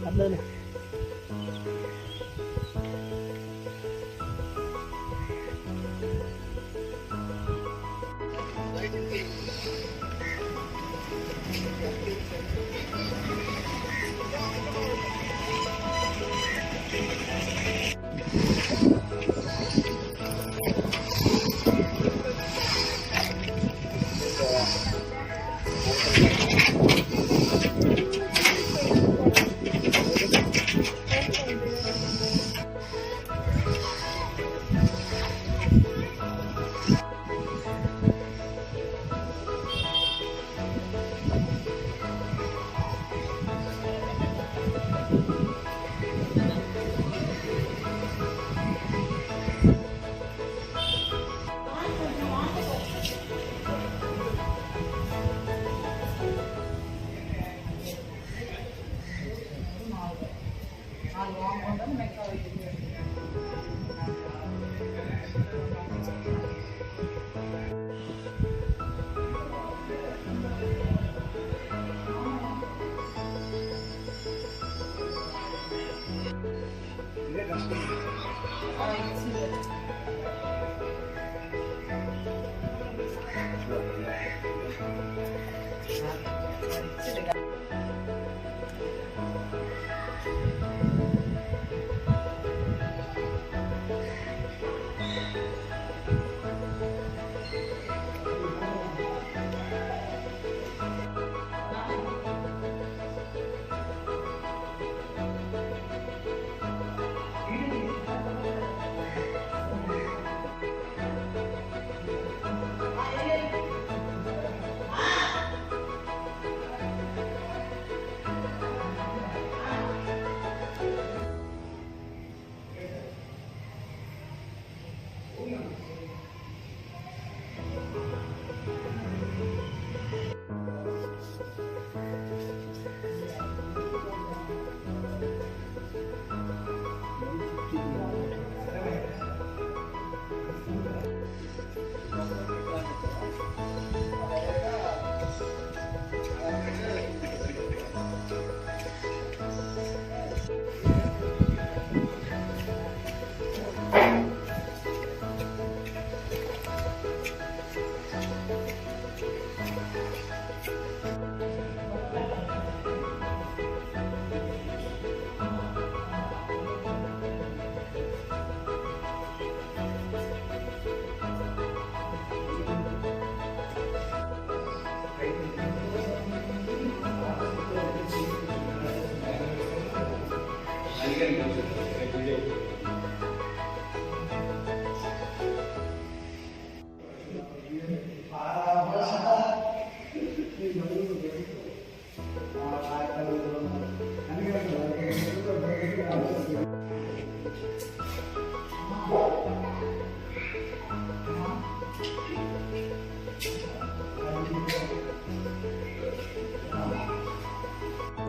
అట్లనే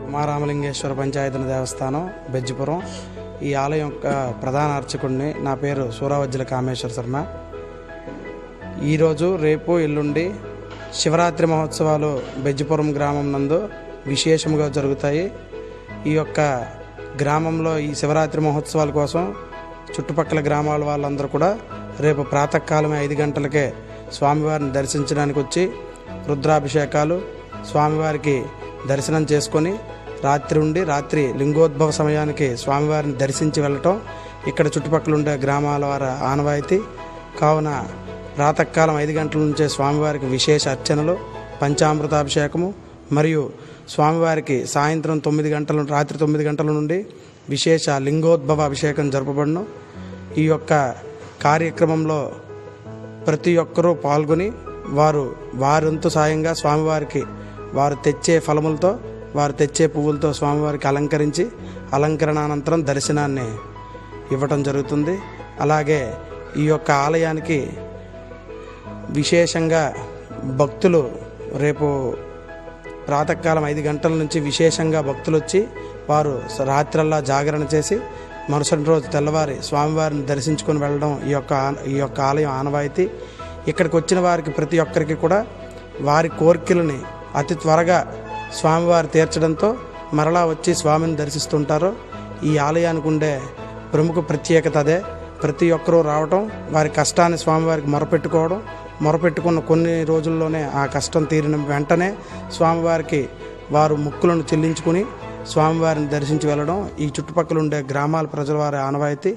ఉమారామలింగేశ్వర పంచాయతీ దేవస్థానం బెజ్జిపురం. ఈ ఆలయం యొక్క ప్రధాన అర్చకుడిని. నా పేరు సూరావజ్జల కామేశ్వర శర్మ. ఈరోజు రేపు ఎల్లుండి శివరాత్రి మహోత్సవాలు బెజ్జిపురం గ్రామం నందు విశేషముగా జరుగుతాయి. ఈ యొక్క గ్రామంలో ఈ శివరాత్రి మహోత్సవాల కోసం చుట్టుపక్కల గ్రామాల వాళ్ళందరూ కూడా రేపు ప్రాతకాలమే 5 గంటలకే స్వామివారిని దర్శించడానికి వచ్చి రుద్రాభిషేకాలు, స్వామివారికి దర్శనం చేసుకొని రాత్రి లింగోద్భవ సమయానికి స్వామివారిని దర్శించి వెళ్ళటం ఇక్కడ చుట్టుపక్కల ఉండే గ్రామాల వారి ఆనవాయితీ. కావున ప్రాతకాలం 5 గంటల నుంచే స్వామివారికి విశేష అర్చనలు, పంచామృతాభిషేకము మరియు స్వామివారికి సాయంత్రం రాత్రి 9 గంటల నుండి విశేష లింగోద్భవ అభిషేకం జరపబడును. ఈ యొక్క కార్యక్రమంలో ప్రతి ఒక్కరూ పాల్గొని వారంతు సాయంగా స్వామివారికి వారు తెచ్చే ఫలములతో, వారు తెచ్చే పువ్వులతో స్వామివారికి అలంకరించి అలంకరణానంతరం దర్శనాన్ని ఇవ్వటం జరుగుతుంది. అలాగే ఈ యొక్క ఆలయానికి విశేషంగా భక్తులు రేపు ప్రాతకాలం 5 గంటల నుంచి విశేషంగా భక్తులు వచ్చి వారు రాత్రల్లా జాగరణ చేసి మరుసటి రోజు తెల్లవారి స్వామివారిని దర్శించుకొని వెళ్ళడం ఈ యొక్క ఆలయం ఆనవాయితీ. ఇక్కడికి వచ్చిన వారికి ప్రతి ఒక్కరికి కూడా వారి కోరికలని అతి త్వరగా స్వామివారు తీర్చడంతో మరలా వచ్చి స్వామిని దర్శిస్తుంటారో ఈ ఆలయానికి ఉండే ప్రముఖ ప్రత్యేకత అదే. ప్రతి ఒక్కరూ రావటం, వారి కష్టాన్ని స్వామివారికి మొరపెట్టుకోవడం, మొరపెట్టుకున్న కొన్ని రోజుల్లోనే ఆ కష్టం తీరిన వెంటనే స్వామివారికి వారు మొక్కులను చెల్లించుకుని స్వామివారిని దర్శించి వెళ్ళడం ఈ చుట్టుపక్కల ఉండే గ్రామాల ప్రజల వారి ఆనవాయితీ.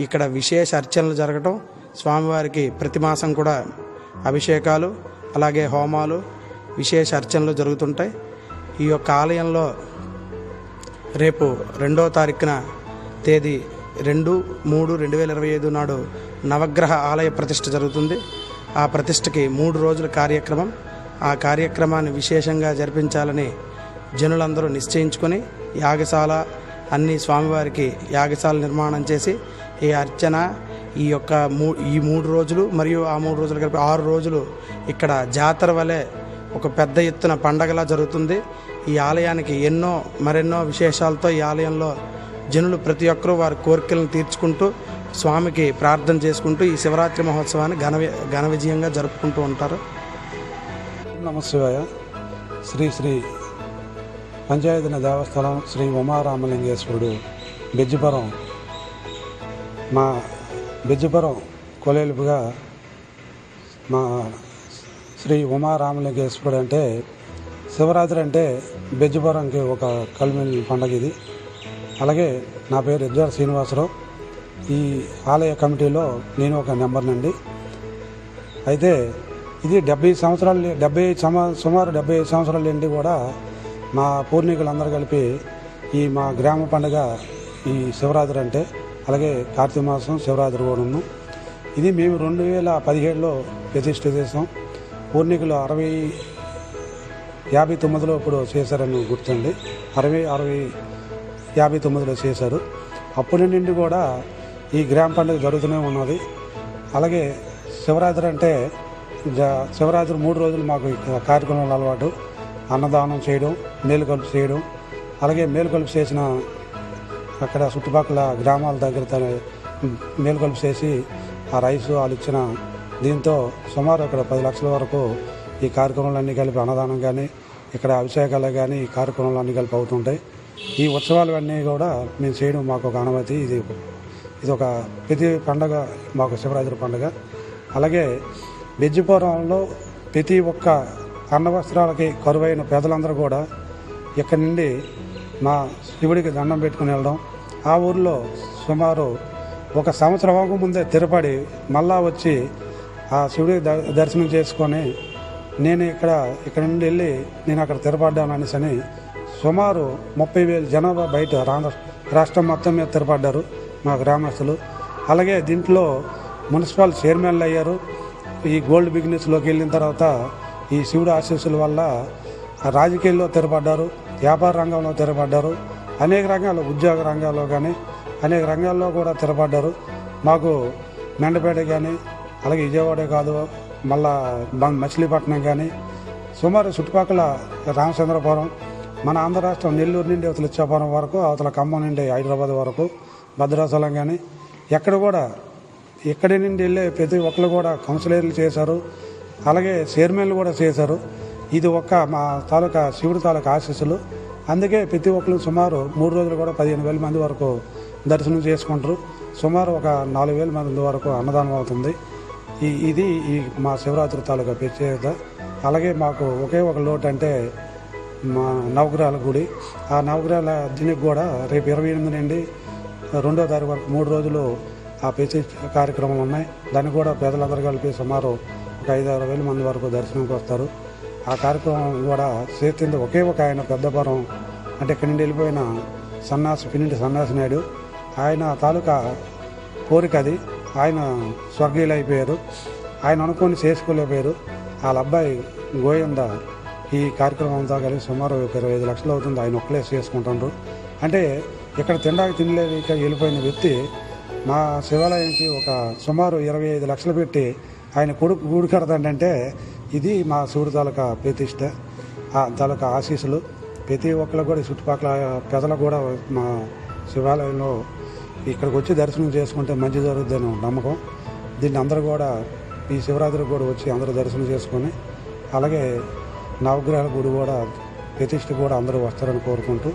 ఇక్కడ విశేష అర్చనలు జరగటం, స్వామివారికి ప్రతి మాసం కూడా అభిషేకాలు అలాగే హోమాలు విశేష అర్చనలు జరుగుతుంటాయి. ఈ యొక్క ఆలయంలో రేపు 2వ తారీఖున తేదీ 2/3/2025 నాడు నవగ్రహ ఆలయ ప్రతిష్ఠ జరుగుతుంది. ఆ ప్రతిష్ఠకి 3 రోజుల కార్యక్రమం. ఆ కార్యక్రమాన్ని విశేషంగా జరిపించాలని జనులందరూ నిశ్చయించుకొని యాగశాల అన్ని స్వామివారికి యాగశాల నిర్మాణం చేసి ఈ అర్చన ఈ 3 రోజులు మరియు ఆ 3 రోజులు కలిపి 6 రోజులు ఇక్కడ జాతర వలె ఒక పెద్ద ఎత్తున పండగలా జరుగుతుంది. ఈ ఆలయానికి మరెన్నో విశేషాలతో ఈ ఆలయంలో జనులు ప్రతి ఒక్కరూ వారి కోరికలను తీర్చుకుంటూ స్వామికి ప్రార్థన చేసుకుంటూ ఈ శివరాత్రి మహోత్సవాన్ని ఘన విజయంగా జరుపుకుంటూ ఉంటారు. నమశివాయ. శ్రీ శ్రీ పంచాయతన దేవస్థానం శ్రీ ఉమారామలింగేశ్వరుడు బెజ్జిపురం, మా బెజ్జిపురం కొలేలుపుగా మా శ్రీ ఉమారామలింగేశ్వరుడు అంటే శివరాత్రి అంటే బెజ్జిపురంకి ఒక కలిమిలి పండగ ఇది. అలాగే నా పేరు ఎద్దార్ శ్రీనివాసరావు. ఈ ఆలయ కమిటీలో నేను ఒక నంబర్నండి. అయితే ఇది 70 సంవత్సరాలు సుమారు 75 సంవత్సరాల నుండి కూడా మా పూర్వీకులందరూ కలిపి ఈ మా గ్రామ పండుగ ఈ శివరాత్రి అంటే, అలాగే కార్తీక మాసం శివరాత్రి కూడా ఉన్నాం. ఇది మేము 2017లో ప్రతిష్ఠ చేసాం. పూర్వీకులు 59లో ఇప్పుడు చేశారని గుర్తుంది. 59లో చేశారు. అప్పటి నుండి కూడా ఈ గ్రామ పండుగ జరుగుతూనే ఉన్నది. అలాగే శివరాత్రి అంటే శివరాత్రి 3 రోజులు మాకు కార్యక్రమాలు అలవాటు. అన్నదానం చేయడం, మేలుకొలుపు చేయడం, అలాగే మేలుకొలుపు చేసిన అక్కడ చుట్టుపక్కల గ్రామాల దగ్గర మేలుకొలుపు చేసి ఆ రైసు వాళ్ళు ఇచ్చిన దీంతో సుమారు అక్కడ 10 లక్షల వరకు ఈ కార్యక్రమాలన్నీ కలిపి అన్నదానం కానీ ఇక్కడ అభిషేకాలు కానీ ఈ కార్యక్రమాలన్నీ కలిపి అవుతుంటాయి. ఈ ఉత్సవాలన్నీ కూడా మేము చేయడం మాకు ఒక అనుమతి. ఇది ఒక ప్రతి పండగ మాకు శివరాత్రి పండుగ. అలాగే బెజ్జిపురంలో ప్రతి ఒక్క అన్నవస్త్రాలకి కరువైన పేదలందరూ కూడా ఇక్కడి నుండి మా శివుడికి దండం పెట్టుకుని వెళ్ళడం. ఆ ఊరిలో సుమారు 1 సంవత్సరం ముందే తిరుపడి మళ్ళా వచ్చి ఆ శివుడికి దర్శనం చేసుకొని నేను ఇక్కడ నుండి వెళ్ళి నేను అక్కడ తిరపడ్డాను అనేసి సుమారు 30,000 జనాభా బయట రాష్ట్రం మొత్తం మీద తిరపడ్డారు మా గ్రామస్తులు. అలాగే దీంట్లో మున్సిపల్ చైర్మన్లు అయ్యారు. ఈ గోల్డ్ బిజినెస్లోకి వెళ్ళిన తర్వాత ఈ శివుడు ఆశీస్సుల వల్ల రాజకీయాల్లో తిరపడ్డారు, వ్యాపార రంగంలో తిరపడ్డారు, అనేక రంగాల్లో ఉద్యోగ రంగాల్లో కానీ అనేక రంగాల్లో కూడా తిరపడ్డారు. మాకు మెండపేట కానీ అలాగే విజయవాడ కాదు మళ్ళా మచిలీపట్నం కానీ సుమారు చుట్టుపక్కల రామచంద్రపురం, మన ఆంధ్ర రాష్ట్రం నెల్లూరు నుండి అవతల ఇచ్చాపురం వరకు, అవతల ఖమ్మం నుండి హైదరాబాద్ వరకు, భద్రాచలం కానీ ఎక్కడి నుండి వెళ్ళే ప్రతి ఒక్కరు కూడా కౌన్సిలర్లు చేశారు. అలాగే చైర్మన్లు కూడా చేశారు. ఇది మా తాలూకా శివుడి తాలూకా ఆశీస్సులు. అందుకే ప్రతి ఒక్కరు సుమారు 3 రోజులు కూడా 15,000 మంది వరకు దర్శనం చేసుకుంటారు. సుమారు ఒక 4,000 మంది వరకు అన్నదానం అవుతుంది. ఇది మా శివరాత్రి తాలూకా ప్రత్యేకత. అలాగే మాకు ఒకే ఒక లోటు అంటే మా నవగ్రహాల గుడి. ఆ నవగ్రహాల దీనికి కూడా రేపు 28 నుండి 2వ తారీఖు వరకు 3 రోజులు ఆ ప్రతిష్ఠ కార్యక్రమాలు ఉన్నాయి. దాన్ని కూడా పేదలందరూ కలిపి సుమారు ఒక 5,000-6,000 మంది వరకు దర్శనంకి వస్తారు. ఆ కార్యక్రమం కూడా చేస్తుంది ఒకే ఒక ఆయన పెద్దపురం అంటే ఇక్కడి నుండి వెళ్ళిపోయిన పిన్నింటి సన్నాసి నాయుడు. ఆయన తాలూకా కోరిక అది. ఆయన స్వర్గీయులు అయిపోయారు. ఆయన అనుకొని చేసుకోలేకపోయారు. వాళ్ళ అబ్బాయి గోయంద ఈ కార్యక్రమం అంతా కలిసి సుమారు 25 లక్షలు అవుతుంది. ఆయన ఒక్కలే చేసుకుంటున్నారు. అంటే ఇక్కడ తినలేక ఇక్కడ వెళ్ళిపోయిన వ్యక్తి మా శివాలయానికి ఒక సుమారు 25 లక్షలు పెట్టి ఆయన కొడుకు గుడి కడతాడంటే ఇది మా శివుడి తాలూకా ప్రతిష్ట, తాలూకా ఆశీస్సులు. ప్రతి ఒక్కరు కూడా చుట్టుపక్కల ప్రజలకు కూడా మా శివాలయంలో ఇక్కడికి వచ్చి దర్శనం చేసుకుంటే మంచి జరుగుతుందని నమ్మకం. దీన్ని అందరూ కూడా ఈ శివరాత్రికి కూడా వచ్చి అందరూ దర్శనం చేసుకొని అలాగే నవగ్రహాల గుడి కూడా ప్రతిష్ఠ కూడా అందరూ వస్తారని కోరుకుంటూ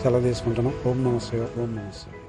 సెలవు తీసుకుంటున్నాం. ఓం నమస్తే, ఓం నమస్తే.